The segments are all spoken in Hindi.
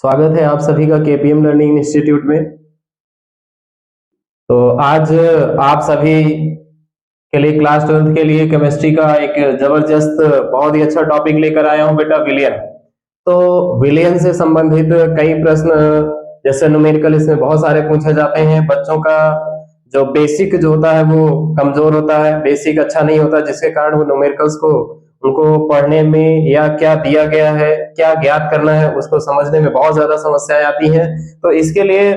स्वागत है आप सभी का केपीएम लर्निंग इंस्टीट्यूट में। तो आज आप सभी के लिए क्लास 12th के लिए केमिस्ट्री का एक जबरदस्त बहुत ही अच्छा टॉपिक लेकर आया हूं बेटा, विलयन। तो विलयन से संबंधित कई प्रश्न जैसे न्यूमेरिकल इसमें बहुत सारे पूछे जाते हैं। बच्चों का जो बेसिक जो होता है वो कमजोर होता है, बेसिक अच्छा नहीं होता, जिसके कारण वो न्यूमेरिकल्स को उनको पढ़ने में या क्या दिया गया है, क्या ज्ञात करना है, उसको समझने में बहुत ज्यादा समस्याएं आती हैं। तो इसके लिए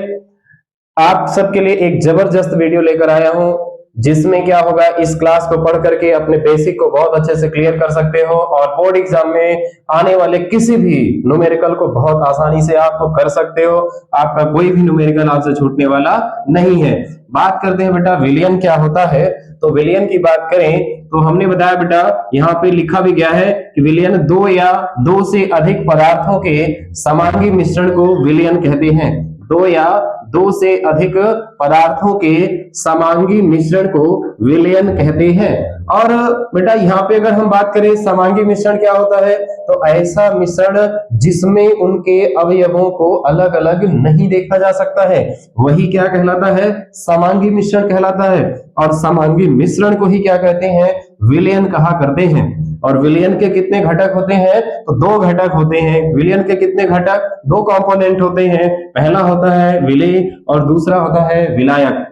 आप सबके लिए एक जबरदस्त वीडियो लेकर आया हूं, जिसमें क्या होगा, इस क्लास को पढ़ करके अपने बेसिक को बहुत अच्छे से क्लियर कर सकते हो और बोर्ड एग्जाम में आने वाले किसी भी न्यूमेरिकल को बहुत आसानी से आप कर सकते हो। आपका कोई भी न्यूमेरिकल आपसे छूटने वाला नहीं है। बात करते हैं बेटा विलयन क्या होता है। तो विलयन की बात करें तो हमने बताया बेटा, यहाँ पे लिखा भी गया है कि विलयन दो या दो से अधिक पदार्थों के समांगी मिश्रण को विलयन कहते हैं। दो या दो से अधिक पदार्थों के समांगी मिश्रण को विलयन कहते हैं। और बेटा यहाँ पे अगर हम बात करें समांगी मिश्रण क्या होता है, तो ऐसा मिश्रण जिसमें उनके अवयवों को अलग अलग नहीं देखा जा सकता है, वही क्या कहलाता है, समांगी मिश्रण कहलाता है। और समांगी मिश्रण को ही क्या कहते हैं, विलयन कहा करते हैं। और विलयन के कितने घटक होते हैं, तो दो घटक होते हैं। विलयन के कितने घटक, दो कंपोनेंट होते हैं। पहला होता है विलेय और दूसरा होता है विलायक।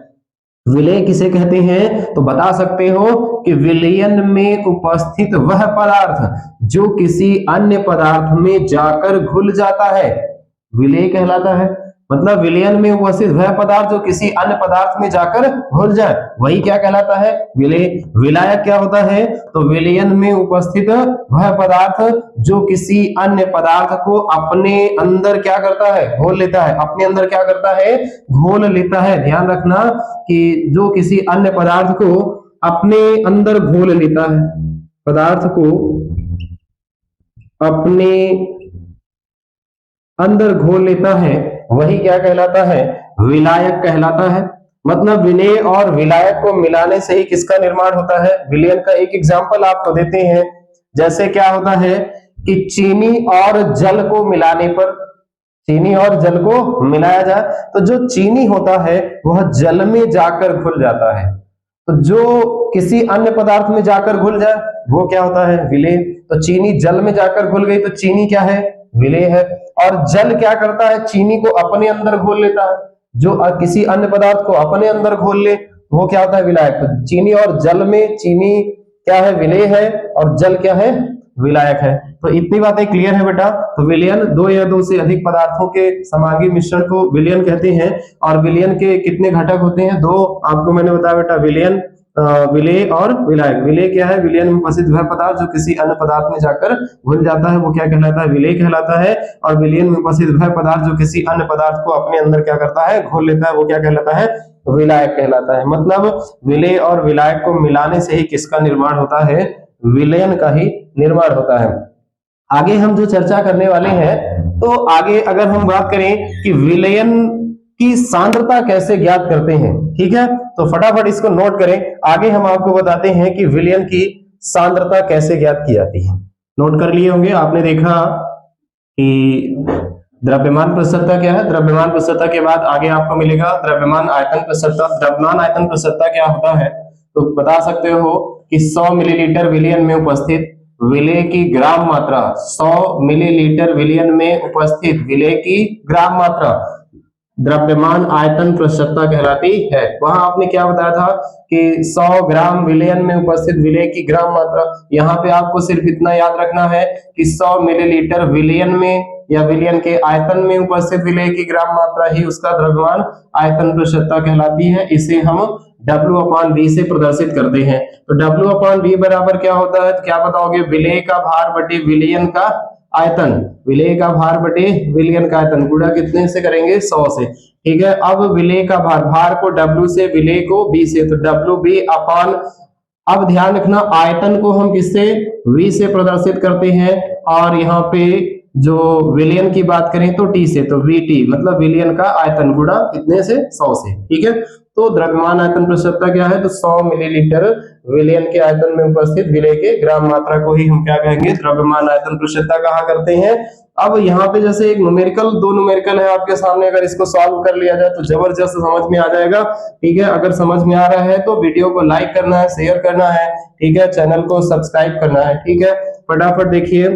विलेय किसे कहते हैं, तो बता सकते हो कि विलयन में उपस्थित वह पदार्थ जो किसी अन्य पदार्थ में जाकर घुल जाता है, विलेय कहलाता है। मतलब विलयन में उपस्थित वह पदार्थ जो किसी अन्य पदार्थ में जाकर घुल जाए, वही क्या कहलाता है, विलेय। विलायक क्या होता है, तो विलयन में उपस्थित वह पदार्थ जो किसी अन्य पदार्थ को अपने अंदर क्या करता है, घोल लेता है। अपने अंदर क्या करता है, घोल लेता है। ध्यान रखना कि जो किसी अन्य पदार्थ को अपने अंदर घोल लेता है, पदार्थ को अपने अंदर घोल लेता है, वही क्या कहलाता है, विलायक कहलाता है। मतलब विलेय और विलायक को मिलाने से ही किसका निर्माण होता है, विलयन का। एक एग्जांपल आपको देते हैं। जैसे क्या होता है कि चीनी और जल को मिलाने पर, चीनी और जल को मिलाया जाए तो जो चीनी होता है वह जल में जाकर घुल जाता है। तो जो किसी अन्य पदार्थ में जाकर घुल जाए वो क्या होता है, विलेय। तो चीनी जल में जाकर घुल गई तो चीनी क्या है, विलेय है। और जल क्या करता है, चीनी को अपने अंदर घोल लेता है। जो किसी अन्य पदार्थ को अपने अंदर घोल ले वो क्या होता है, विलायक। तो चीनी और जल में चीनी क्या है, विलेय है, और जल क्या है, विलायक है। तो इतनी बातें क्लियर है बेटा। तो विलयन दो या दो से अधिक पदार्थों के समांगी मिश्रण को विलयन कहते हैं। और विलयन के कितने घटक होते हैं, दो आपको मैंने बताया बेटा, विलयन, विलेय और विलायक। विलेय क्या है, विलयन में उपस्थित वह पदार्थ जो किसी अन्य पदार्थ में जाकर घुल जाता है, वो क्या कहलाता है, विलेय कहलाता है। और विलयन में उपस्थित वह पदार्थ जो किसी अन्य पदार्थ को अपने अंदर क्या करता है, घोल लेता है, वो क्या कहलाता है, विलायक कहलाता है। मतलब विलेय और विलायक को मिलाने से ही किसका निर्माण होता है, विलयन का ही निर्माण होता है। आगे हम जो चर्चा करने वाले हैं, तो आगे अगर हम बात करें कि विलयन की सांद्रता कैसे ज्ञात करते हैं, ठीक है, तो फटाफट इसको नोट करें। आगे हम आपको बताते हैं कि विलयन की सांद्रता कैसे ज्ञात की जाती है। नोट कर लिए होंगे आपने, देखा कि द्रव्यमान प्रसरता क्या है, द्रव्यमान प्रसरता के बाद आगे आपको मिलेगा द्रव्यमान आयतन प्रसरता। द्रव्यमान आयतन प्रसरता क्या होता है, तो बता सकते हो कि 100 मिलीलीटर विलयन में उपस्थित विलेय की ग्राम मात्रा, 100 मिलीलीटर विलयन में उपस्थित विलेय की ग्राम मात्रा द्रव्यमान आयतन प्रसरता कहलाती है। वहां आपने क्या बताया था कि 100 ग्राम विलयन में उपस्थित विलेय की ग्राम मात्रा। यहाँ पे आपको सिर्फ इतना याद रखना है कि 100 मिलीलीटर विलयन में या विलयन के आयतन में उपस्थित विलेय की ग्राम मात्रा ही उसका द्रव्यमान आयतन प्रसरता कहलाती है। इसे हम W/V से प्रदर्शित करते हैं। तो W/V बराबर क्या होता है, तो क्या बताओगे, विलेय का भार बटे विलयन का आयतन। विलेय का भार बटे विलयन का आयतन गुणा कितने से करेंगे, 100 से, ठीक है। अब विलेय का भार, भार को W से, विलेय को V से, तो WV/, अब ध्यान रखना आयतन को हम किससे, V से प्रदर्शित करते हैं। और यहाँ पे जो विलयन की बात करें तो T से, तो VT, मतलब विलयन का आयतन गुणा कितने से, 100 से, ठीक है। तो द्रव्यमान आयतन प्रसरता क्या है, तो 100 मिलीलीटर विलयन के आयतन में उपस्थित विलेय के ग्राम मात्रा को ही हम क्या कहेंगे, द्रव्यमान आयतन प्रतिशतता कहा करते हैं। अब यहाँ पे जैसे एक न्यूमेरिकल, दो न्यूमेरिकल है आपके सामने, अगर इसको सॉल्व कर लिया जाए तो जबरदस्त समझ में आ जाएगा। ठीक है, अगर समझ में आ रहा है तो वीडियो को लाइक करना है, शेयर करना है, ठीक है, चैनल को सब्सक्राइब करना है। ठीक है, फटाफट देखिए,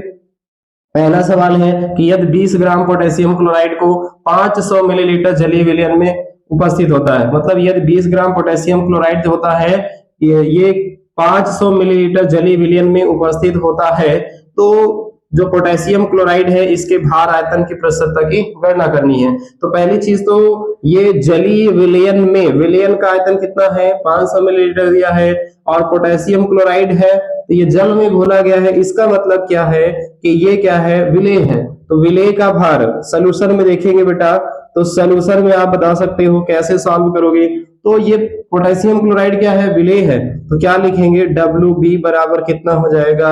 पहला सवाल है कि यदि 20 ग्राम पोटेशियम क्लोराइड को 500 मिलीलीटर जलीय विलयन में उपस्थित होता है, मतलब यदि 20 ग्राम पोटेशियम क्लोराइड जो होता है ये 500 मिलीलीटर जलीय विलयन में उपस्थित होता है, तो जो पोटेशियम क्लोराइड है इसके भार आयतन की प्रतिशतता की गणना करनी है। तो पहली चीज तो ये जलीय विलयन में विलयन का आयतन कितना है, 500 मिलीलीटर दिया है, और पोटेशियम क्लोराइड है तो ये जल में घोला गया है। इसका मतलब क्या है कि ये क्या है, विलेय है। तो विलेय का भार सोल्यूशन में देखेंगे बेटा, तो सोल्यूशन में आप बता सकते हो कैसे सॉल्व करोगे। तो ये पोटेशियम क्लोराइड क्या है, विलेय है, तो क्या लिखेंगे, WB बराबर कितना हो जाएगा,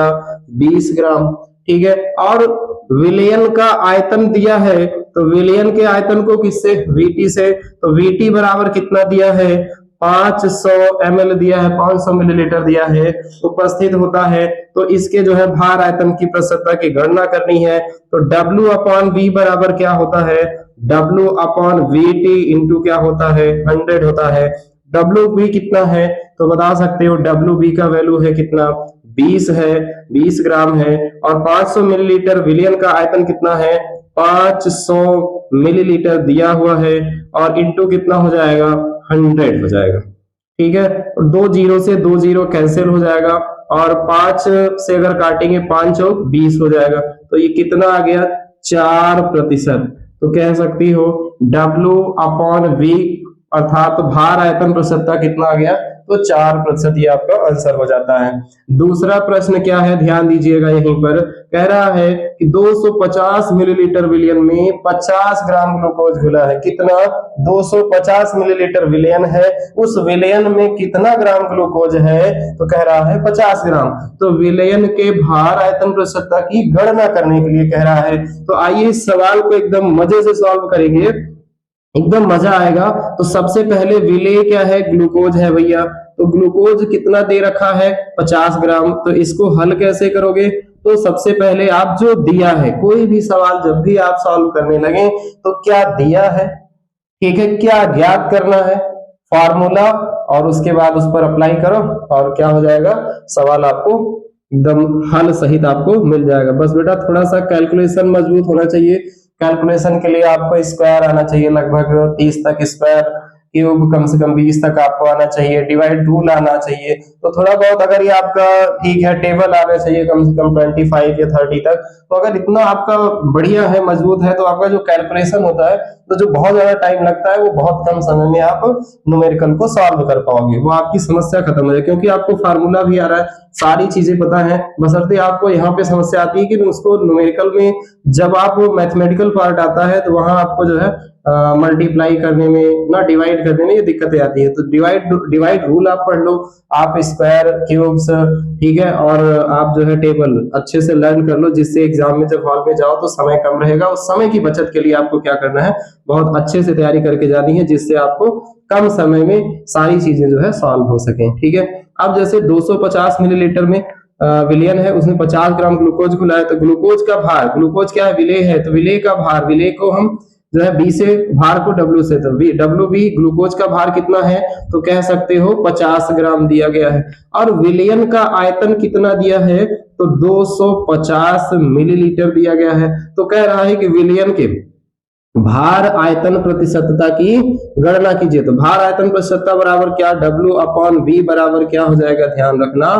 20 ग्राम। ठीक है, और विलयन का आयतन दिया है, तो विलयन के आयतन को किससे, VT से, तो VT बराबर कितना दिया है, 500 ml दिया है, 500 मिलीलीटर दिया है, उपस्थित होता है। तो इसके जो है भार आयतन की प्रतिशतता की गणना करनी है। तो W अपॉन V बराबर क्या होता है, W अपॉन VT इंटू क्या होता है, 100 होता है। WB कितना है तो बता सकते हो, WB का वैल्यू है कितना, 20 है, 20 ग्राम है, और 500 मिलीलीटर विलयन का आयतन कितना है, 500 मिलीलीटर दिया हुआ है, और इंटू कितना हो जाएगा, 100 हो जाएगा। ठीक है, और 2 जीरो से 2 जीरो कैंसिल हो जाएगा, और 5 से अगर काटेंगे 5 और 20 हो जाएगा। तो ये कितना आ गया, 4%। तो कह सकती हो W अपॉन V अर्थात भार आयतन प्रतिशतता कितना आ गया, तो 4%। ये आपका आंसर हो जाता है। दूसरा प्रश्न क्या है, ध्यान दीजिएगा, यहीं पर कह रहा है कि 250 मिलीलीटर विलयन में 50 ग्राम ग्लूकोज घुला है। कितना, 250 मिलीलीटर विलयन है, उस विलयन में कितना ग्राम ग्लूकोज है, तो कह रहा है 50 ग्राम। तो विलयन के भार आयतन प्रतिशतता की गणना करने के लिए कह रहा है। तो आइए इस सवाल को एकदम मजे से सॉल्व करेंगे, एकदम मजा आएगा। तो सबसे पहले विलेय क्या है, ग्लूकोज है भैया, तो ग्लूकोज कितना दे रखा है, 50 ग्राम। तो इसको हल कैसे करोगे, तो सबसे पहले आप जो दिया है, कोई भी सवाल जब भी आप सॉल्व करने लगे तो क्या दिया है, ठीक है, क्या ज्ञात करना है, फार्मूला, और उसके बाद उस पर अप्लाई करो, और क्या हो जाएगा, सवाल आपको एकदम हल सहित आपको मिल जाएगा। बस बेटा थोड़ा सा कैलकुलेशन मजबूत होना चाहिए। कैलकुलेशन के लिए आपको स्क्वायर आना चाहिए, लगभग 30 तक स्क्वायर, क्यूब कम से कम 20 तक आपको आना चाहिए, डिवाइड रूल आना चाहिए। तो थोड़ा बहुत अगर ये आपका ठीक है, टेबल आना चाहिए कम से कम 25 या 30 तक। तो अगर इतना आपका बढ़िया है, मजबूत है, तो आपका जो कैलकुलेशन होता है, तो जो बहुत ज्यादा टाइम लगता है, वो बहुत कम समय में आप न्यूमेरिकल को सॉल्व कर पाओगे, वो आपकी समस्या खत्म हो जाए, क्योंकि आपको फार्मूला भी आ रहा है, सारी चीजें पता है। बशर्ते आपको यहाँ पे समस्या आती है कि उसको न्यूमेरिकल में जब आप मैथमेटिकल पार्ट आता है, तो वहां आपको जो है मल्टीप्लाई करने में, ना डिवाइड करने में ये दिक्कतें आती है। तो डिवाइड रूल आप पढ़ लो, आप स्क्वायर, क्यूब्स, ठीक है, और आप जो है टेबल अच्छे से लर्न कर लो, जिससे एग्जाम में जब हॉल में जाओ तो समय कम रहेगा। उस समय की बचत के लिए आपको क्या करना है, बहुत अच्छे से तैयारी करके जानी है, जिससे आपको कम समय में सारी चीजें जो है सॉल्व हो सके। ठीक है, अब जैसे 250 मिलीलीटर में विलयन है, उसमें 50 ग्राम ग्लूकोज घुला है, तो ग्लूकोज का भार, ग्लूकोज क्या है, विलेय है, तो विलेय का भार, विलेय को हम जो है B से, भार को W से, तो WB ग्लूकोज का भार कितना है, तो कह सकते हो 50 ग्राम दिया गया है। और विलयन का आयतन कितना दिया है, तो 250 मिलीलीटर दिया गया है। तो कह रहा है कि विलयन के भार आयतन प्रतिशतता की गणना कीजिए। तो भार आयतन प्रतिशतता बराबर क्या, W अपॉन V बराबर क्या हो जाएगा, ध्यान रखना,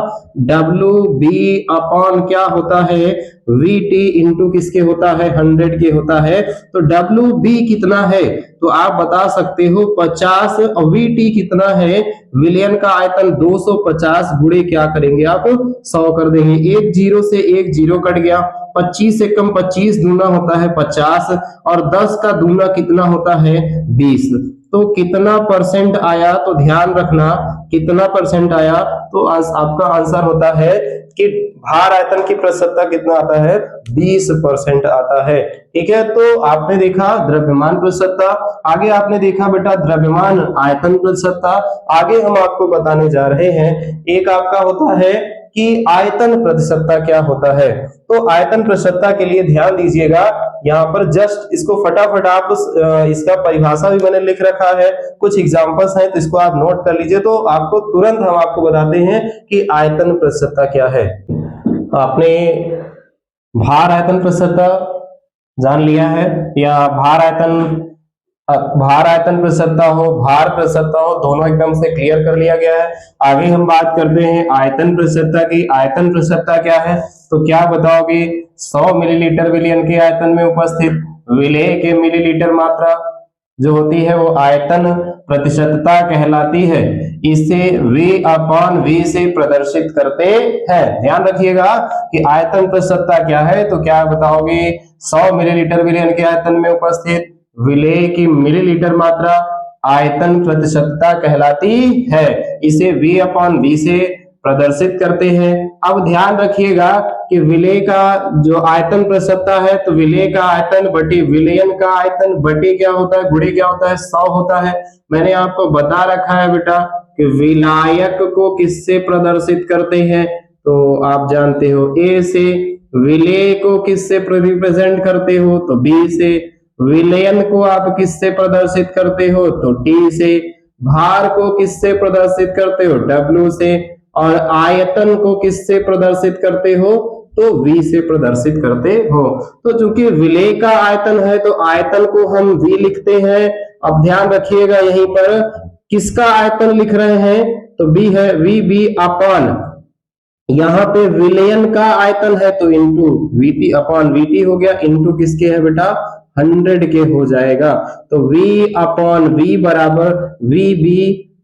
WB अपॉन क्या होता है, VT इंटू किसके होता है, 100 के होता है। तो WB कितना है, तो आप बता सकते हो 50, और VT कितना है, विलयन का आयतन 250 गुणे क्या करेंगे आप, 100 कर देंगे। एक जीरो से एक जीरो कट गया, 25 से कम 25 दूना होता है 50, और 10 का दूना कितना होता है, 20। तो कितना परसेंट आया, तो ध्यान रखना कितना परसेंट आया, तो आपका आंसर होता है कि भार आयतन की प्रतिशतता कितना आता है, 20% आता है। ठीक है, तो आपने देखा द्रव्यमान प्रतिशतता, आगे आपने देखा बेटा द्रव्यमान आयतन प्रतिशतता। आगे हम आपको बताने जा रहे हैं, एक आपका होता है कि आयतन प्रतिशतता क्या होता है। तो आयतन प्रतिशतता के लिए ध्यान दीजिएगा, यहाँ पर जस्ट इसको फटाफट आप इसका परिभाषा भी मैंने लिख रखा है, कुछ एग्जांपल्स हैं तो इसको आप नोट कर लीजिए, तो आपको तुरंत हम आपको बताते हैं कि आयतन प्रतिशतता क्या है। आपने भार आयतन प्रतिशतता जान लिया है, या भार आयतन प्रतिशतता हो, भार प्रतिशतता हो, दोनों एकदम से क्लियर कर लिया गया है। आगे हम बात करते हैं आयतन प्रतिशतता की। आयतन प्रतिशतता क्या है, तो क्या बताओगे, 100 मिलीलीटर विलयन के आयतन में उपस्थित विलेय के मिलीलीटर मात्रा जो होती है वो आयतन प्रतिशतता कहलाती है। इसे V/V से प्रदर्शित करते हैं। ध्यान रखिएगा कि आयतन प्रतिशतता क्या है, तो क्या बताओगे, 100 मिलीलीटर विलयन के आयतन में उपस्थित विलेय की मिलीलीटर मात्रा आयतन प्रतिशतता कहलाती है। इसे V/V से प्रदर्शित करते हैं। अब ध्यान रखिएगा कि विलेय का जो आयतन प्रतिशतता है, तो विलेय का आयतन बटी विलयन का आयतन बटी क्या होता है, गुणे क्या होता है, 100 होता है। मैंने आपको बता रखा है बेटा कि विलायक को किससे प्रदर्शित करते हैं, तो आप जानते हो A से, विलेय को किससे रिप्रेजेंट करते हो, तो B से, विलयन को आप किससे प्रदर्शित करते हो, तो T से, भार को किससे प्रदर्शित करते हो, W से, और आयतन को किससे प्रदर्शित करते हो, तो V से प्रदर्शित करते हो। तो चूंकि विलेय का आयतन है तो आयतन को हम V लिखते हैं। अब ध्यान रखिएगा यहीं पर किसका आयतन लिख रहे हैं, तो B है, VB/, यहाँ पे विलयन का आयतन है तो इंटू VT/VT हो गया, इंटू किसके है बेटा, 100 के हो जाएगा। तो V/V बराबर VB/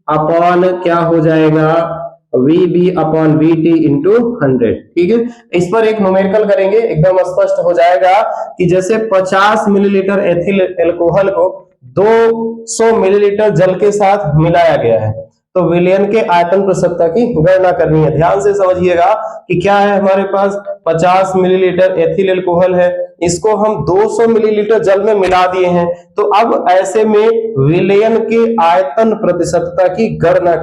क्या हो जाएगा, VB/VT इंटू 100। ठीक है, इस पर एक न्यूमेरिकल करेंगे, एकदम स्पष्ट हो जाएगा कि जैसे 50 मिलीलीटर एथिल एल्कोहल को 200 मिलीलीटर जल के साथ मिलाया गया है, तो विलयन के आयतन प्रतिशतता की गणना करनी है। ध्यान से समझिएगा कि क्या है, हमारे पास 50 मिलीलीटर एथिल एल्कोहल है, इसको हम 200 मिलीलीटर जल में मिला दिए हैं, तो अब ऐसे में विलयन के आयतन प्रतिशतता की गणना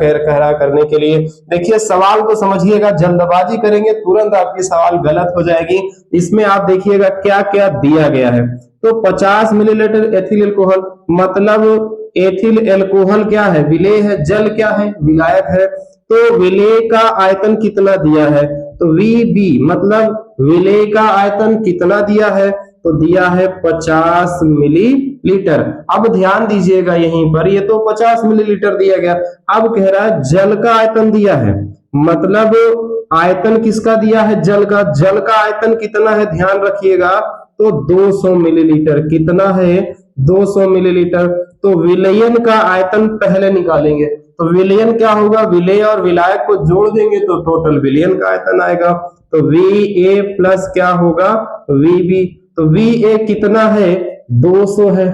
करने के लिए देखिए सवाल को समझिएगा, जल्दबाजी करेंगे तुरंत आपकी सवाल गलत हो जाएगी। इसमें आप देखिएगा क्या क्या दिया गया है, तो 50 मिलीलीटर एथिल एल्कोहल, मतलब एथिल एल्कोहल क्या है, विलेय है, जल क्या है, विलायक है, तो विलेय का आयतन कितना दिया है, तो VB मतलब विलेय का आयतन कितना दिया है, तो दिया है 50 मिलीलीटर। अब ध्यान दीजिएगा यहीं पर, ये तो 50 मिलीलीटर दिया गया, अब कह रहा है जल का आयतन दिया है, मतलब आयतन किसका दिया है, जल का आयतन कितना है, ध्यान रखिएगा, तो 200 मिलीलीटर, कितना है, 200 मिलीलीटर। तो विलयन का आयतन पहले निकालेंगे, तो विलयन क्या होगा, विलेय और विलायक को जोड़ देंगे तो टोटल विलयन का आयतन आएगा, तो VA प्लस क्या होगा, VB, तो VA कितना है, 200 है,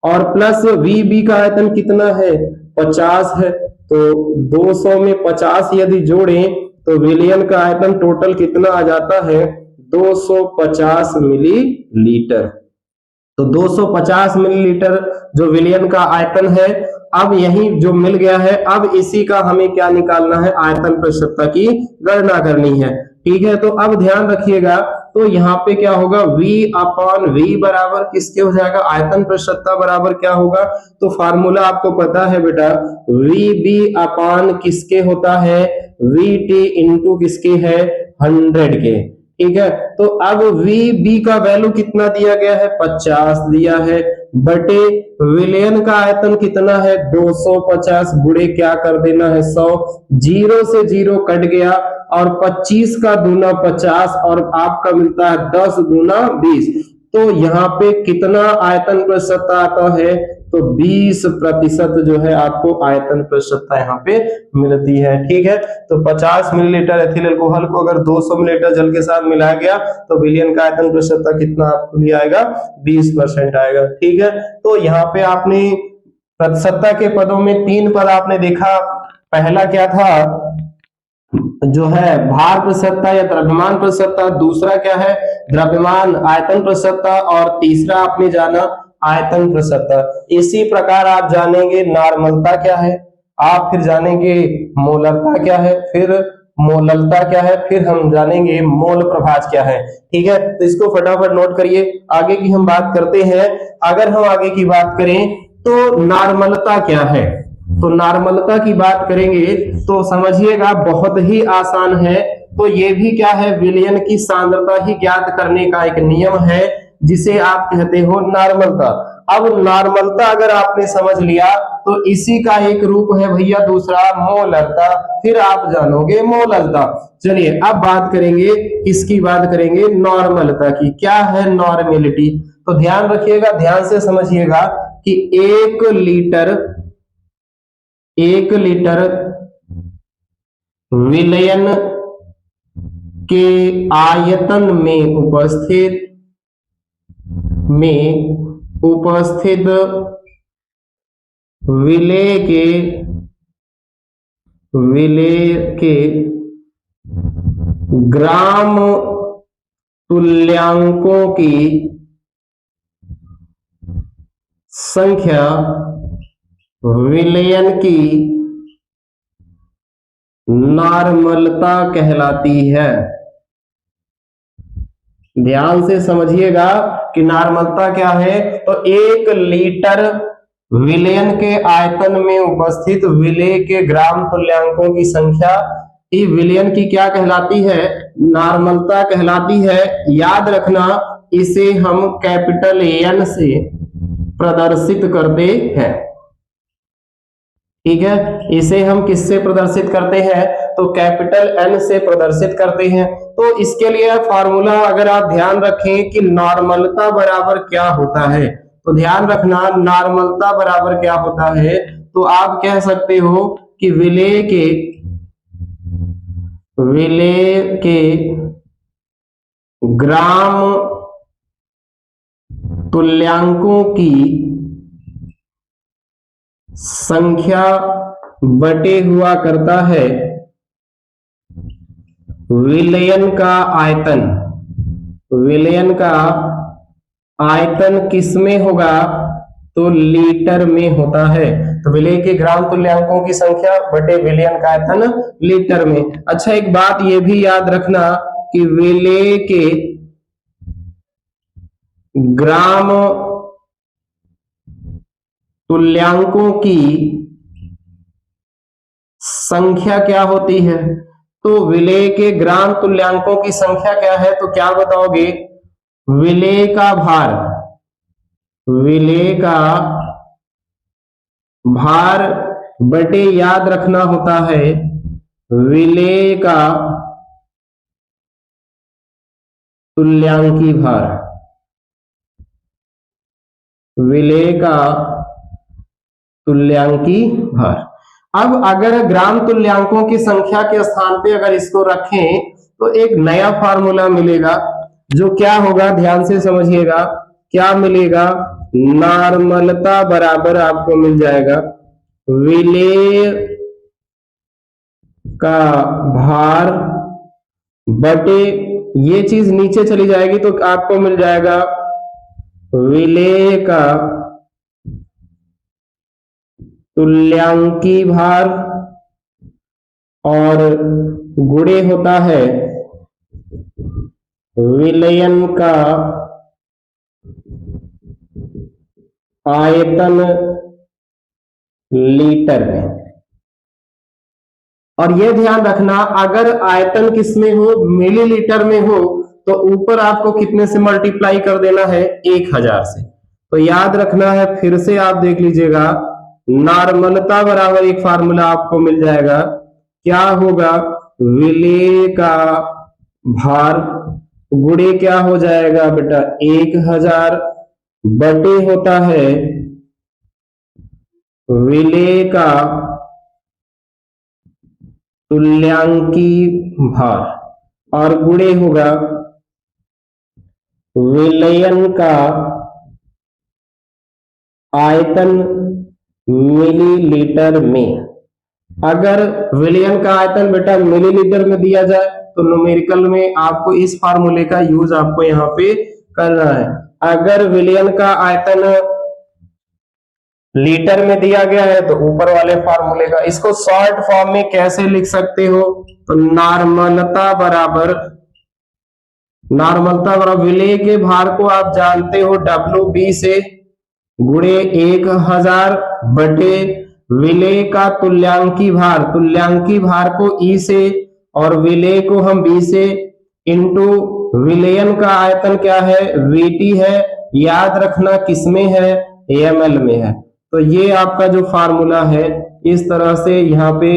और प्लस VB का आयतन कितना है, 50 है, तो 200 में 50 यदि जोड़ें तो विलयन का आयतन टोटल कितना आ जाता है, 250 मिलीलीटर। तो 250 मिलीलीटर जो विलयन का आयतन है, अब यही जो मिल गया है, अब इसी का हमें क्या निकालना है, आयतन प्रतिशतता की गणना करनी है। ठीक है, तो अब ध्यान रखिएगा, तो यहाँ पे क्या होगा, V/V बराबर किसके हो जाएगा, आयतन प्रतिशतता बराबर क्या होगा, तो फार्मूला आपको पता है बेटा, VB/ किसके होता है, VT इंटू किसके है, 100 के। ठीक है, तो अब VB का वैल्यू कितना दिया गया है, 50 दिया है, बटे विलयन का आयतन कितना है, 250, गुणे क्या कर देना है, 100, 0 से 0 कट गया, और 25 का दूना 50, और आपका मिलता है 10 दूना 20, तो यहाँ पे कितना आयतन प्रतिशतता आता है, तो 20% जो है आपको आयतन प्रतिशतता यहाँ पे मिलती है। ठीक है, तो 50 मिलीलीटर एथिल एल्कोहल को अगर 200 मिलीलीटर जल के साथ मिलाया गया तो विलयन का आयतन प्रतिशतता कितना आपको लिया आएगा, 20% आएगा। ठीक है, तो यहाँ पे आपने प्रतिशतता के पदों में 3 पद आपने देखा। पहला क्या था, जो है भार प्रतिशतता या द्रव्यमान प्रतिशतता, दूसरा क्या है द्रव्यमान आयतन प्रतिशतता, और तीसरा आपने जाना आयतन प्रतिशतता। इसी प्रकार आप जानेंगे नॉर्मलता क्या है, आप फिर जानेंगे मोलरता क्या है, फिर मोललता क्या है, फिर हम जानेंगे मोल प्रभाज क्या है। ठीक है, तो इसको फटाफट नोट करिए। आगे की हम बात करते हैं। अगर हम आगे की बात करें तो नॉर्मलता क्या है, तो नॉर्मलता की बात करेंगे तो समझिएगा बहुत ही आसान है। तो ये भी क्या है, विलयन की सांद्रता ही ज्ञात करने का एक नियम है जिसे आप कहते हो नॉर्मलता। अब नॉर्मलता अगर आपने समझ लिया तो इसी का एक रूप है भैया दूसरा मोलरता, फिर आप जानोगे मोललता। चलिए अब बात करेंगे, किसकी बात करेंगे, नॉर्मलता की। क्या है नॉर्मेलिटी, तो ध्यान रखिएगा, ध्यान से समझिएगा कि 1 लीटर विलयन के आयतन में उपस्थित विलेय के ग्राम तुल्यांकों की संख्या विलयन की नॉर्मलता कहलाती है। ध्यान से समझिएगा कि नॉर्मलता क्या है, तो 1 लीटर विलयन के आयतन में उपस्थित विलेय के ग्राम तुल्यांकों की संख्या ये विलयन की क्या कहलाती है, नॉर्मलता कहलाती है। याद रखना, इसे हम कैपिटल एन से प्रदर्शित करते हैं। ठीक है, इसे हम किससे प्रदर्शित करते हैं, तो कैपिटल एन से प्रदर्शित करते हैं। तो इसके लिए फॉर्मूला अगर आप ध्यान रखें कि नॉर्मलता बराबर क्या होता है, तो ध्यान रखना नॉर्मलता बराबर क्या होता है, तो आप कह सकते हो कि विलेय के ग्राम तुल्यांकों की संख्या बटे हुआ करता है विलयन का आयतन। विलयन का आयतन किस में होगा, तो लीटर में होता है। तो विलेय के ग्राम तुल्यांकों की संख्या बटे विलयन का आयतन लीटर में। अच्छा, एक बात ये भी याद रखना कि विलेय के ग्राम तुल्यांकों की संख्या क्या होती है, तो विलेय के ग्राम तुल्यांकों की संख्या क्या है, तो क्या बताओगे, विलेय का भार बटे याद रखना होता है विलेय का तुल्यांकी भार। विलेय का तुल्यांकी भार। अब अगर ग्राम तुल्यांकों की संख्या के स्थान पे अगर इसको रखें तो एक नया फार्मूला मिलेगा, जो क्या होगा, ध्यान से समझिएगा, क्या मिलेगा, नॉर्मलता बराबर आपको मिल जाएगा विलेय का भार बटे, ये चीज नीचे चली जाएगी तो आपको मिल जाएगा विलेय का तुल्यांकी भार, और गुणे होता है विलयन का आयतन लीटर में। और यह ध्यान रखना, अगर आयतन किसमें हो, मिलीलीटर में हो, तो ऊपर आपको कितने से मल्टीप्लाई कर देना है, 1000 से। तो याद रखना है, फिर से आप देख लीजिएगा, नॉर्मलता बराबर एक फार्मूला आपको मिल जाएगा, क्या होगा, विलेय का भार गुणे क्या हो जाएगा बेटा, 1000 बटे होता है विलेय का तुल्यांकी भार, और गुणे होगा विलयन का आयतन मिलीलीटर में। अगर विलयन का आयतन बेटा मिलीलीटर में दिया जाए तो न्यूमेरिकल में आपको इस फार्मूले का यूज आपको यहाँ पे करना है। अगर विलयन का आयतन लीटर में दिया गया है तो ऊपर वाले फार्मूले का। इसको शॉर्ट फॉर्म में कैसे लिख सकते हो, तो नॉर्मलता बराबर विलय के भार को आप जानते हो WB से गुणे 1000 बटे विलय का तुल्यांकी भार को E से और विलय को हम B से इंटू विलयन का आयतन क्या है VT है, याद रखना किसमें है ml में है। तो ये आपका जो फार्मूला है इस तरह से यहाँ पे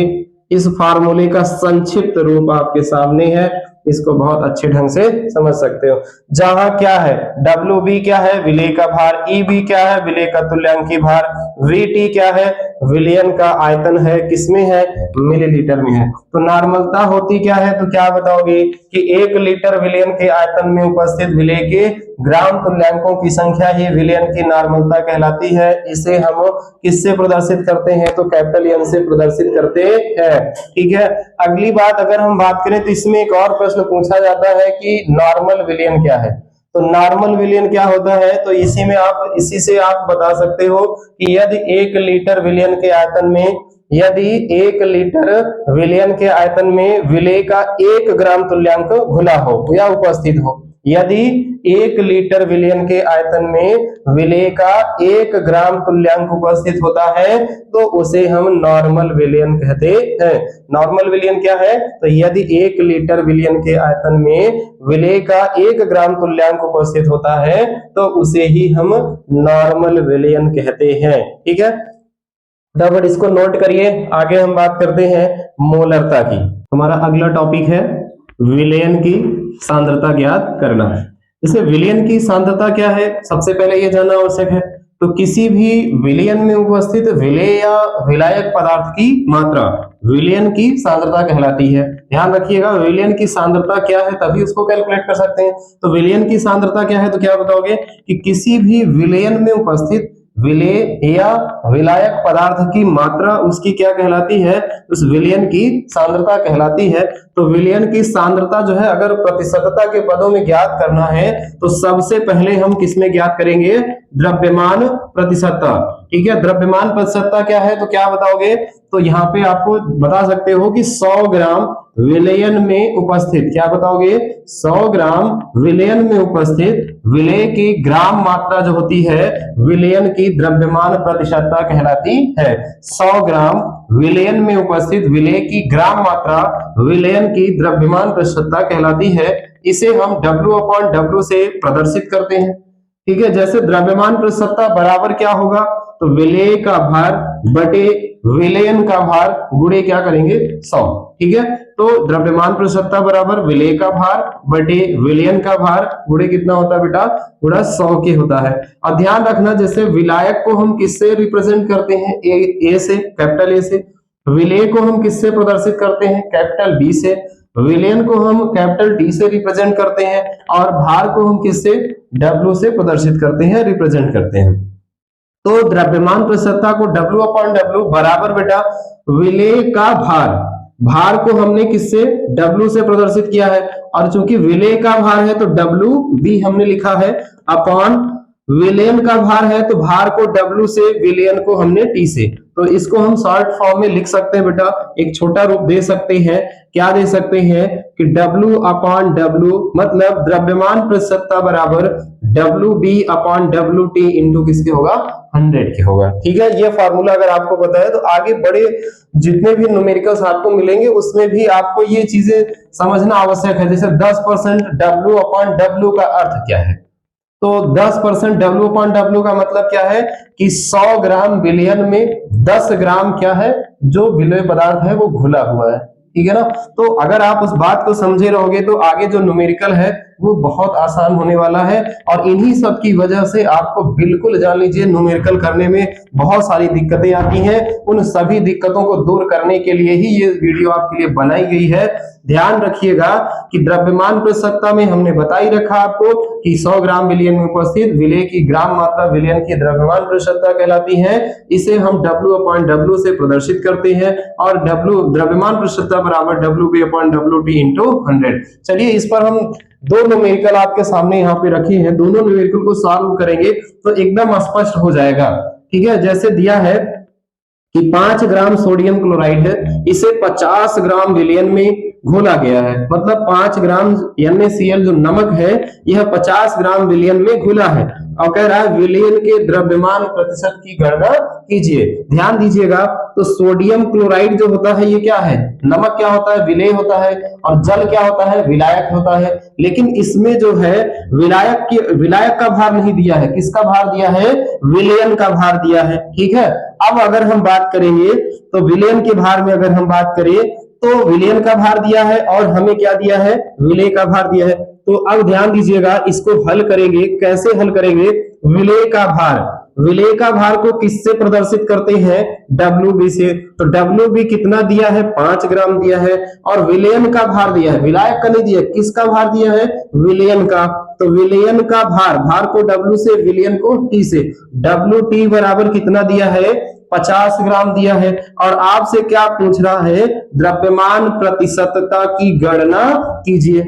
इस फार्मूले का संक्षिप्त रूप आपके सामने है, इसको बहुत अच्छे ढंग से समझ सकते हो। जहां क्या है WB क्या है विलय का भार, EB क्या है विलय का तुल्यांकी भार, VT क्या है विलयन का आयतन है, किसमें है मिलीलीटर में है। तो नॉर्मलता होती क्या है, तो क्या बताओगे कि 1 लीटर विलयन के आयतन में उपस्थित विलय के ग्राम तुल्यांकों की संख्या ही विलयन की नॉर्मलता कहलाती है। इसे हम किससे प्रदर्शित करते हैं, तो कैपिटल M से प्रदर्शित करते हैं। ठीक है, अगली बात अगर हम बात करें तो इसमें एक और प्रश्न पूछा जाता है कि नॉर्मल विलयन क्या है। तो नॉर्मल विलयन क्या होता है, तो इसी से आप बता सकते हो कि यदि 1 लीटर विलयन के आयतन में विलय का 1 ग्राम तुल्यांक घुला हो या उपस्थित हो, यदि 1 लीटर विलयन के आयतन में विलय का 1 ग्राम तुल्यांक उपस्थित होता है तो उसे हम नॉर्मल विलयन कहते हैं। नॉर्मल विलयन क्या है, तो यदि 1 लीटर विलयन के आयतन में विलय का 1 ग्राम तुल्यांक उपस्थित होता है तो उसे ही हम नॉर्मल विलयन कहते हैं। ठीक है, फटाफट इसको नोट करिए। आगे हम बात करते हैं मोलरता की। हमारा अगला टॉपिक है विलयन की सांद्रता ज्ञात करना है। जैसे विलयन की सांद्रता क्या है, सबसे पहले यह जानना आवश्यक है। तो किसी भी विलयन में उपस्थित विलय या विलायक पदार्थ की मात्रा विलयन की सांद्रता कहलाती है। ध्यान रखिएगा, विलयन की सांद्रता क्या है तभी उसको कैलकुलेट कर सकते हैं। तो विलयन की सांद्रता क्या है, तो क्या बताओगे कि किसी भी विलयन में उपस्थित विलय या विलायक पदार्थ की मात्रा उसकी क्या कहलाती है, उस विलयन की सांद्रता कहलाती है। तो विलयन की सांद्रता जो है अगर प्रतिशतता के पदों में ज्ञात करना है तो सबसे पहले हम किसमें ज्ञात करेंगे, द्रव्यमान प्रतिशतता। ठीक है, द्रव्यमान प्रतिशतता क्या है, तो क्या बताओगे, तो यहाँ पे आपको बता सकते हो कि 100 ग्राम विलयन में उपस्थित, क्या बताओगे 100 ग्राम विलयन में उपस्थित विलय की ग्राम मात्रा जो होती है विलयन की द्रव्यमान प्रतिशतता कहलाती है। 100 ग्राम विलयन में उपस्थित विलय की ग्राम मात्रा विलयन की द्रव्यमान प्रतिशतता कहलाती है। इसे हम W/W से प्रदर्शित करते हैं। ठीक है, जैसे द्रव्यमान प्रतिशतता बराबर क्या होगा, तो विलय का भार बटे विलयन का भार गुणे क्या करेंगे 100। ठीक है, तो द्रव्यमान प्रतिशतता बराबर विलय का भार बटे विलयन का भार गुणे कितना होता है बेटा, गुणा 100 के होता है। और ध्यान रखना जैसे विलायक को हम किससे रिप्रेजेंट करते हैं, ए से, कैपिटल ए से। विलय को हम किससे प्रदर्शित करते हैं, कैपिटल बी से। विलयन को हम कैपिटल डी से रिप्रेजेंट करते हैं और भार को हम किससे, डब्ल्यू से प्रदर्शित करते हैं, रिप्रेजेंट करते हैं। तो द्रव्यमान प्रतिशतता को W/W बराबर बेटा विलय का भार को हमने किससे, W से प्रदर्शित किया है। और चूंकि विलय का भार है तो WB हमने लिखा है, अपॉन विलयन का भार है तो भार को W से, विलयन को हमने T से। तो इसको हम शॉर्ट फॉर्म में लिख सकते हैं बेटा, एक छोटा रूप दे सकते हैं। क्या दे सकते हैं कि W/W मतलब द्रव्यमान प्रतिशतता बराबर WB/WT इंटू किसके होगा, 100 के होगा। ठीक है, ये फार्मूला अगर आपको पता है तो आगे बड़े जितने भी न्यूमेरिकल्स आपको मिलेंगे उसमें भी आपको ये चीजें समझना आवश्यक है। जैसे 10% W/W का अर्थ क्या है, तो 10% W/W का मतलब क्या है कि 100 ग्राम विलयन में 10 ग्राम क्या है, जो विलय पदार्थ है वो घुला हुआ है। ठीक है ना, तो अगर आप उस बात को समझे रहोगे तो आगे जो न्यूमेरिकल है वो बहुत आसान होने वाला है। और इन्हीं सब की वजह से आपको बिल्कुल जान लीजिए न्यूमेरिकल करने में बहुत सारी दिक्कतें आती हैं। उन सभी दिक्कतों को दूर करने के लिए ही ये वीडियो आपके लिए बनाई गई है। ध्यान रखिएगा कि द्रव्यमान प्रतिशतता में हमने बता ही रखा आपको कि 100 ग्राम विलयन में उपस्थित विलेय की ग्राम मात्रा विलयन की द्रव्यमान प्रतिशतता कहलाती है। इसे हम W/W से प्रदर्शित करते हैं और W द्रव्यमान प्रतिशतता बराबर WB/WT × 100। चलिए इस पर हम दो न्यूमेरिकल आपके सामने यहाँ पे रखे हैं, दोनों न्यूमेरिकल को सॉल्व करेंगे तो एकदम स्पष्ट हो जाएगा। ठीक है, जैसे दिया है कि 5 ग्राम सोडियम क्लोराइड है, इसे 50 ग्राम विलयन में घोला गया है, मतलब 5 ग्राम NaCl जो नमक है यह 50 ग्राम विलयन में घुला है और कह रहा है विलयन के द्रव्यमान प्रतिशत की गणना कीजिए। ध्यान दीजिएगा, तो सोडियम क्लोराइड जो होता है ये क्या है, नमक क्या होता है, विलेय होता है, और जल क्या होता है, विलायक होता है। लेकिन इसमें जो है विलायक का भार नहीं दिया है, किसका भार दिया है, विलयन का भार दिया है। ठीक है, अब अगर हम बात करेंगे तो विलयन के भार में अगर हम बात करें तो विलयन का भार दिया है और हमें क्या दिया है, विलेय का भार दिया है। तो अब ध्यान दीजिएगा, इसको हल करेंगे, कैसे हल करेंगे, विलेय का भार को किससे प्रदर्शित करते हैं, WB से। तो WB कितना दिया है, 5 ग्राम दिया है, और विलयन का भार दिया है, विलायक का नहीं दिया, किसका भार दिया है, विलयन का। तो विलयन का भार को W से, विलयन को T से, WT बराबर कितना दिया है, 50 ग्राम दिया है। और आपसे क्या पूछ रहा है, द्रव्यमान प्रतिशतता की गणना कीजिए।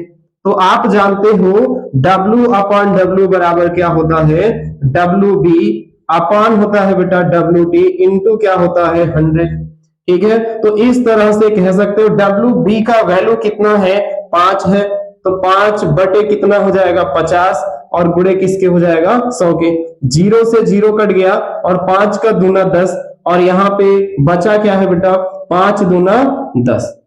तो आप जानते हो W/W बराबर क्या होता है, WB अपान होता है बेटा WT इंटू क्या होता है, 100। ठीक है, तो इस तरह से कह सकते हो WB का वैल्यू कितना है, 5 है, तो 5 बटे कितना हो जाएगा, 50, और गुणे किसके हो जाएगा, 100 के। 0 से 0 कट गया और 5 का दूना 10, और यहाँ पे बचा क्या है बेटा, 5 दूना 10,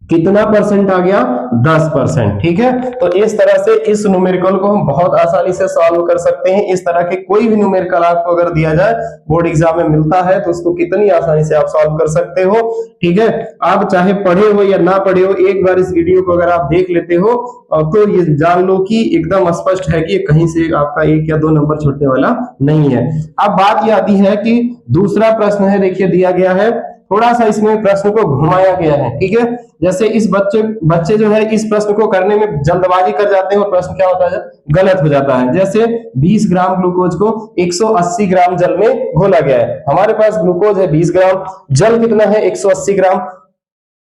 कितना परसेंट आ गया, 10%। ठीक है, तो इस तरह से इस न्यूमेरिकल को हम बहुत आसानी से सॉल्व कर सकते हैं। इस तरह के कोई भी न्यूमेरिकल आपको अगर दिया जाए, बोर्ड एग्जाम में मिलता है, तो उसको कितनी आसानी से आप सॉल्व कर सकते हो। ठीक है, आप चाहे पढ़े हो या ना पढ़े हो, एक बार इस वीडियो को अगर आप देख लेते हो तो ये जान लो कि एकदम स्पष्ट है कि कहीं से आपका 1 या 2 नंबर छूटने वाला नहीं है। अब बात ये आती है कि दूसरा प्रश्न है, देखिए दिया गया है, थोड़ा सा इसमें प्रश्न को घुमाया गया है। ठीक है, जैसे इस बच्चे जो है इस प्रश्न को करने में जल्दबाजी कर जाते हैं और प्रश्न क्या होता है, गलत हो जाता है। जैसे 20 ग्राम ग्लूकोज को 180 ग्राम जल में घोला गया है, हमारे पास ग्लूकोज है 20 ग्राम, जल कितना है 180 ग्राम,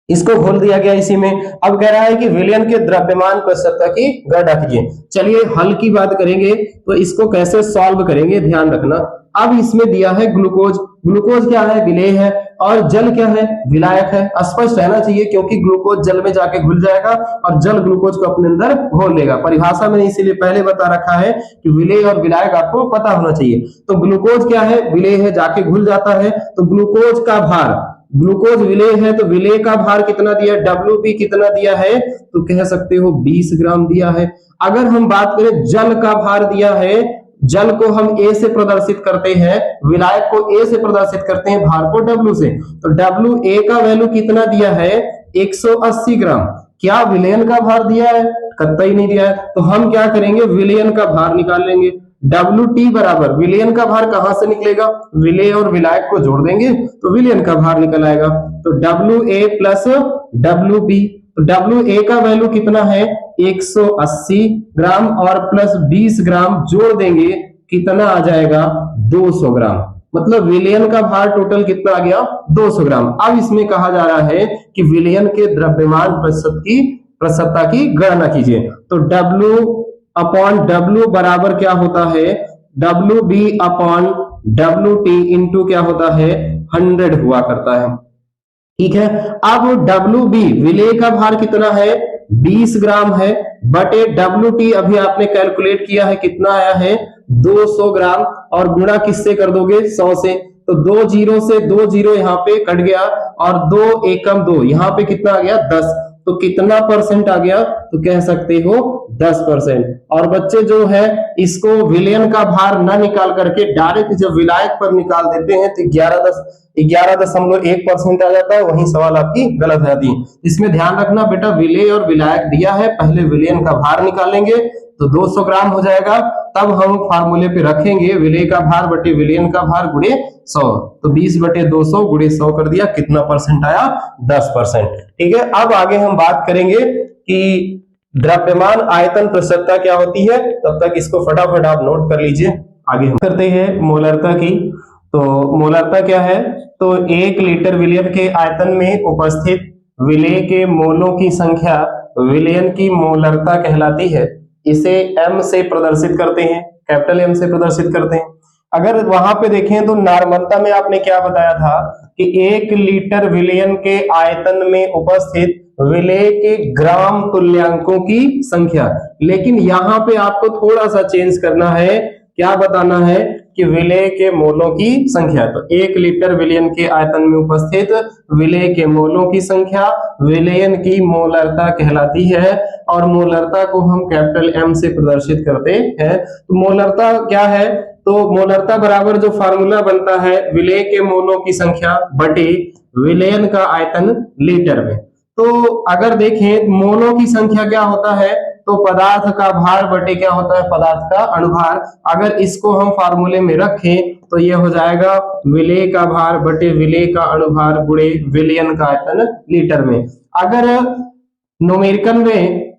इसको घोल दिया गया इसी में। अब कह रहा है कि विलयन के द्रव्यमान प्रतिशतता की गणना कीजिए। चलिए हल की बात करेंगे, तो इसको कैसे सॉल्व करेंगे ध्यान रखना। अब इसमें दिया है ग्लूकोज, ग्लूकोज क्या है, विलेय है, और जल क्या है, विलायक है। स्पष्ट रहना चाहिए क्योंकि ग्लूकोज जल में जाके घुल जाएगा और जल ग्लूकोज को अपने अंदर घोल लेगा। परिभाषा में इसीलिए पहले बता रखा है कि विलेय और विलायक आपको पता होना चाहिए। तो ग्लूकोज क्या है, विलेय है, जाके घुल जाता है। तो ग्लूकोज का भार, ग्लूकोज विलेय है तो विलेय का भार कितना दिया है, WB कितना दिया है, तो कह सकते हो 20 ग्राम दिया है। अगर हम बात करें जल का भार दिया है, जल को हम A से प्रदर्शित करते हैं, विलायक को A से प्रदर्शित करते हैं, भार को W से। तो WA का वैल्यू कितना दिया है, 180 ग्राम। क्या विलयन का भार दिया है, कतई नहीं दिया है। तो हम क्या करेंगे, विलयन का भार निकाल लेंगे। WT बराबर विलयन का भार कहां से निकलेगा, विलेय और विलायक को जोड़ देंगे तो विलयन का भार निकल आएगा। तो WA प्लस WB, तो WA का वैल्यू कितना है 180 ग्राम और प्लस 20 ग्राम जोड़ देंगे, कितना आ जाएगा 200 ग्राम। मतलब विलयन का भार टोटल कितना आ गया 200 ग्राम। अब इसमें कहा जा रहा है कि विलयन के द्रव्यमान प्रतिशतता की गणना कीजिए। तो W/W बराबर क्या होता है, WB अपॉन WT इंटू क्या होता है 100 हुआ करता है। ठीक है, अब WB विलेय का भार कितना है 20 ग्राम है, बटे WT अभी आपने कैलकुलेट किया है कितना आया है 200 ग्राम, और गुणा किससे कर दोगे 100 से। तो 2 जीरो से 2 जीरो यहाँ पे कट गया और 2 एकम 2, यहाँ पे कितना आ गया 10। तो कितना परसेंट आ गया, तो कह सकते हो 10%। और बच्चे जो है इसको विलयन का भार ना निकाल करके डायरेक्ट जब विलायक पर निकाल देते हैं तो 11.1% आ जाता है, वही सवाल आपकी गलत है दी। इसमें ध्यान रखना बेटा, विलेय और विलायक दिया है, पहले विलयन का भार निकालेंगे तो 200 ग्राम हो जाएगा, तब हम फार्मूले पे रखेंगे विलेय का भार बटे विलयन का भार गुणे 100। तो 20 बटे 200 गुणे 100 कर दिया, कितना परसेंट आया 10%। ठीक है, अब आगे हम बात करेंगे कि द्रव्यमान आयतन प्रतिशतता क्या होती है, तब तक इसको फटाफट आप नोट कर लीजिए। आगे हम करते हैं मोलरता की। तो मोलरता क्या है, तो 1 लीटर विलयन के आयतन में उपस्थित विलेय के मोलों की संख्या विलयन की मोलरता कहलाती है। इसे m से प्रदर्शित करते हैं, कैपिटल M से प्रदर्शित करते हैं। अगर वहां पे देखें तो नॉर्मलता में आपने क्या बताया था कि 1 लीटर विलयन के आयतन में उपस्थित विलेय के ग्राम तुल्यांकों की संख्या, लेकिन यहाँ पे आपको थोड़ा सा चेंज करना है, क्या बताना है कि विलेय के मोलों की संख्या। तो 1 लीटर विलयन के आयतन में उपस्थित विलेय के मोलों की संख्या विलयन की मोलरता कहलाती है, और मोलरता को हम कैपिटल M से प्रदर्शित करते हैं। तो मोलरता क्या है, तो मोलरता बराबर जो फार्मूला बनता है विलेय के मोलों की संख्या बटे विलयन का आयतन लीटर में। तो अगर देखें मोलों की संख्या क्या होता है, तो पदार्थ का भार बटे क्या होता है, पदार्थ का अणुभार। अगर इसको हम फार्मूले में रखें तो ये हो जाएगा विलेय का भार बटे विलेय का अणुभार गुणे विलयन का आयतन लीटर में। अगर न्यूमेरिकल में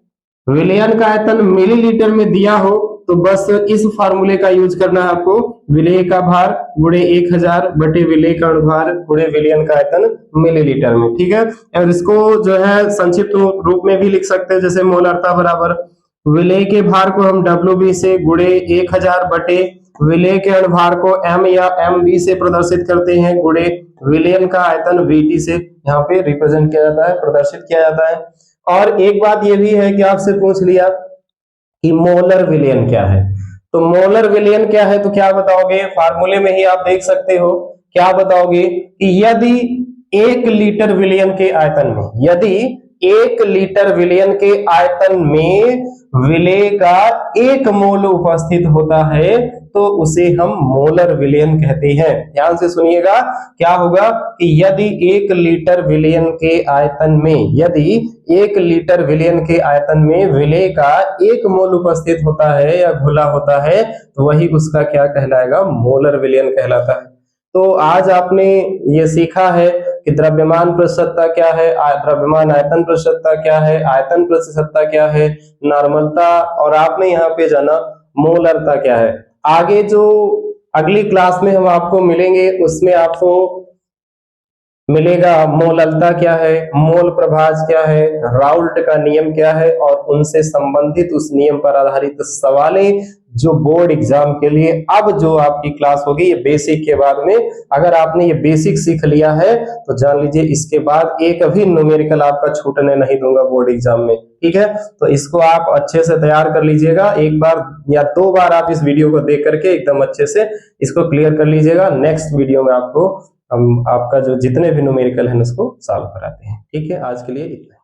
विलयन का आयतन मिलीलीटर में दिया हो तो बस इस फार्मूले का यूज करना है आपको, विलेय का भार गुणे 1000 बटे विलेय का अणुभार गुणे विलयन का आयतन मिलीलीटर में। ठीक है, और इसको जो है संक्षिप्त रूप में भी लिख सकते हैं, जैसे मोलरता बराबर विलेय के भार को हम WB से गुणे 1000 बटे विलेय के अणुभार को M या MB से प्रदर्शित करते हैं गुणे विलयन का आयतन VT से यहाँ पे रिप्रेजेंट किया जाता है, प्रदर्शित किया जाता है। और एक बात ये भी है कि आपसे पूछ लिया कि मोलर विलयन क्या है, तो मोलर विलयन क्या है तो क्या बताओगे, फार्मूले में ही आप देख सकते हो, क्या बताओगे कि यदि 1 लीटर विलयन के आयतन में, यदि 1 लीटर विलयन के आयतन में विलेय का 1 मोल उपस्थित होता है तो उसे हम मोलर विलयन कहते हैं। ध्यान से सुनिएगा, क्या होगा कि यदि 1 लीटर विलयन के आयतन में, यदि 1 लीटर विलयन के आयतन में विलेय का 1 मोल उपस्थित होता है या घुला होता है तो वही उसका क्या कहलाएगा, मोलर विलयन कहलाता है। तो आज आपने ये सीखा है कि द्रव्यमान प्रतिशतता क्या है, द्रव्यमान आयतन प्रतिशतता क्या है, आयतन प्रतिशतता क्या है, नॉर्मलता, और आपने यहाँ पे जाना मोलरता क्या है। आगे जो अगली क्लास में हम आपको मिलेंगे उसमें आपको मिलेगा मोललता क्या है, मोल प्रभाज क्या है, राउल्ट का नियम क्या है, और उनसे संबंधित उस नियम पर आधारित सवालें जो बोर्ड एग्जाम के लिए अब जो आपकी क्लास होगी ये बेसिक के बाद में, अगर आपने ये बेसिक सीख लिया है तो जान लीजिए इसके बाद एक भी न्यूमेरिकल आपका छूटने नहीं दूंगा बोर्ड एग्जाम में। ठीक है, तो इसको आप अच्छे से तैयार कर लीजिएगा, एक बार या 2 बार आप इस वीडियो को देख करके एकदम अच्छे से इसको क्लियर कर लीजिएगा। नेक्स्ट वीडियो में आपको हम आपका जो जितने भी न्यूमेरिकल है उसको सॉल्व कराते हैं। ठीक है, आज के लिए इतना।